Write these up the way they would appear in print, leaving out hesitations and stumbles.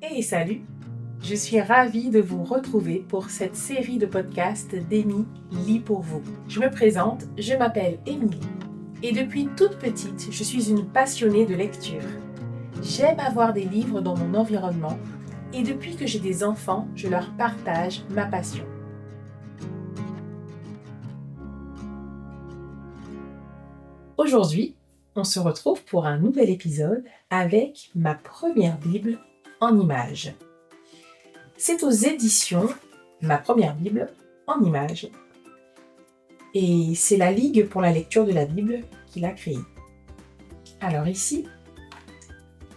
Hey, salut! Je suis ravie de vous retrouver pour cette série de podcasts d'Émi lit pour vous. Je me présente, je m'appelle Émilie et depuis toute petite, je suis une passionnée de lecture. J'aime avoir des livres dans mon environnement et depuis que j'ai des enfants, je leur partage ma passion. Aujourd'hui, on se retrouve pour un nouvel épisode avec ma première Bible en images. C'est aux éditions Ma première Bible en images. Et c'est la Ligue pour la lecture de la Bible qui l'a créée. Alors ici,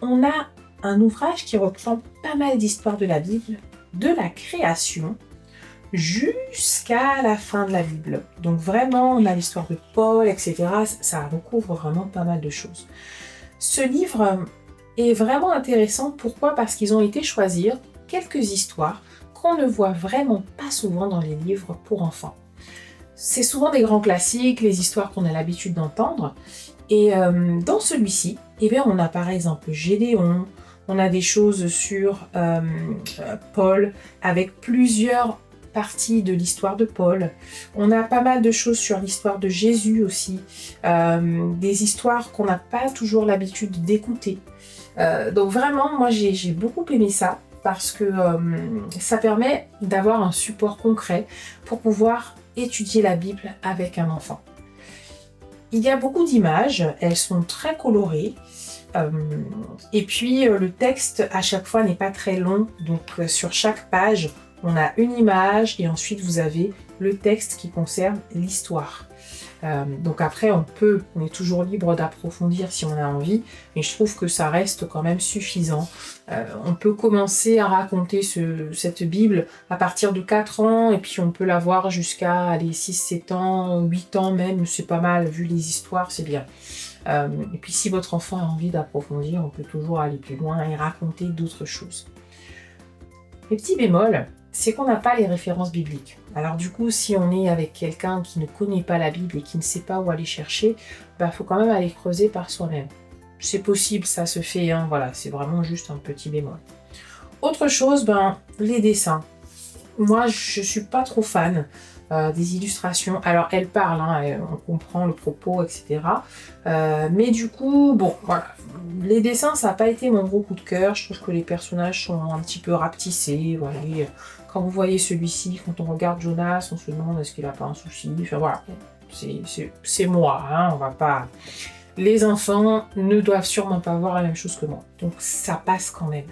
on a un ouvrage qui reprend pas mal d'histoires de la Bible, de la création jusqu'à la fin de la Bible. Donc vraiment, on a l'histoire de Paul, etc. Ça recouvre vraiment pas mal de choses. Ce livre est vraiment intéressant. Pourquoi ? Parce qu'ils ont été choisir quelques histoires qu'on ne voit vraiment pas souvent dans les livres pour enfants. C'est souvent des grands classiques, les histoires qu'on a l'habitude d'entendre. Et dans celui-ci, on a par exemple Gédéon, on a des choses sur Paul, avec plusieurs parties de l'histoire de Paul. On a pas mal de choses sur l'histoire de Jésus aussi, des histoires qu'on n'a pas toujours l'habitude d'écouter. Donc vraiment, moi j'ai beaucoup aimé ça, parce que ça permet d'avoir un support concret pour pouvoir étudier la Bible avec un enfant. Il y a beaucoup d'images, elles sont très colorées, et puis le texte à chaque fois n'est pas très long, donc sur chaque page on a une image et ensuite vous avez le texte qui concerne l'histoire. Donc après on est toujours libre d'approfondir si on a envie, mais je trouve que ça reste quand même suffisant. On peut commencer à raconter cette Bible à partir de 4 ans et puis on peut la voir jusqu'à 6, 7 ans, 8 ans même, c'est pas mal, vu les histoires, c'est bien. Et puis si votre enfant a envie d'approfondir, on peut toujours aller plus loin et raconter d'autres choses. Les petits bémols, c'est qu'on n'a pas les références bibliques. Alors du coup, si on est avec quelqu'un qui ne connaît pas la Bible et qui ne sait pas où aller chercher, faut quand même aller creuser par soi-même. C'est possible, ça se fait, voilà, c'est vraiment juste un petit bémol. Autre chose, les dessins. Moi, je suis pas trop fan des illustrations. Alors, elles parlent, on comprend le propos, etc. Mais du coup, voilà. Les dessins, ça n'a pas été mon gros coup de cœur. Je trouve que les personnages sont un petit peu rapetissés. Voilà. Quand vous voyez celui-ci, quand on regarde Jonas, on se demande est-ce qu'il n'a pas un souci. Enfin voilà, c'est moi, on va pas... Les enfants ne doivent sûrement pas voir la même chose que moi. Donc ça passe quand même.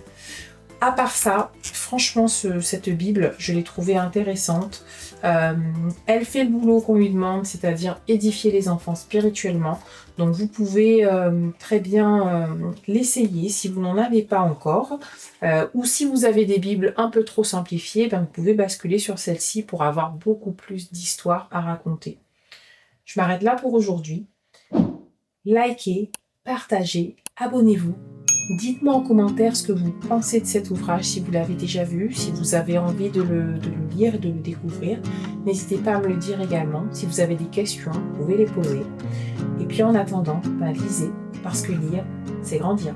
À part ça, franchement, cette Bible, je l'ai trouvée intéressante. Elle fait le boulot qu'on lui demande, c'est-à-dire édifier les enfants spirituellement. Donc vous pouvez très bien l'essayer si vous n'en avez pas encore. Ou si vous avez des Bibles un peu trop simplifiées, vous pouvez basculer sur celle-ci pour avoir beaucoup plus d'histoires à raconter. Je m'arrête là pour aujourd'hui. Likez, partagez, abonnez-vous. Dites-moi en commentaire ce que vous pensez de cet ouvrage, si vous l'avez déjà vu, si vous avez envie de le lire et de le découvrir. N'hésitez pas à me le dire également. Si vous avez des questions, vous pouvez les poser. Et puis en attendant, lisez, parce que lire, c'est grandir.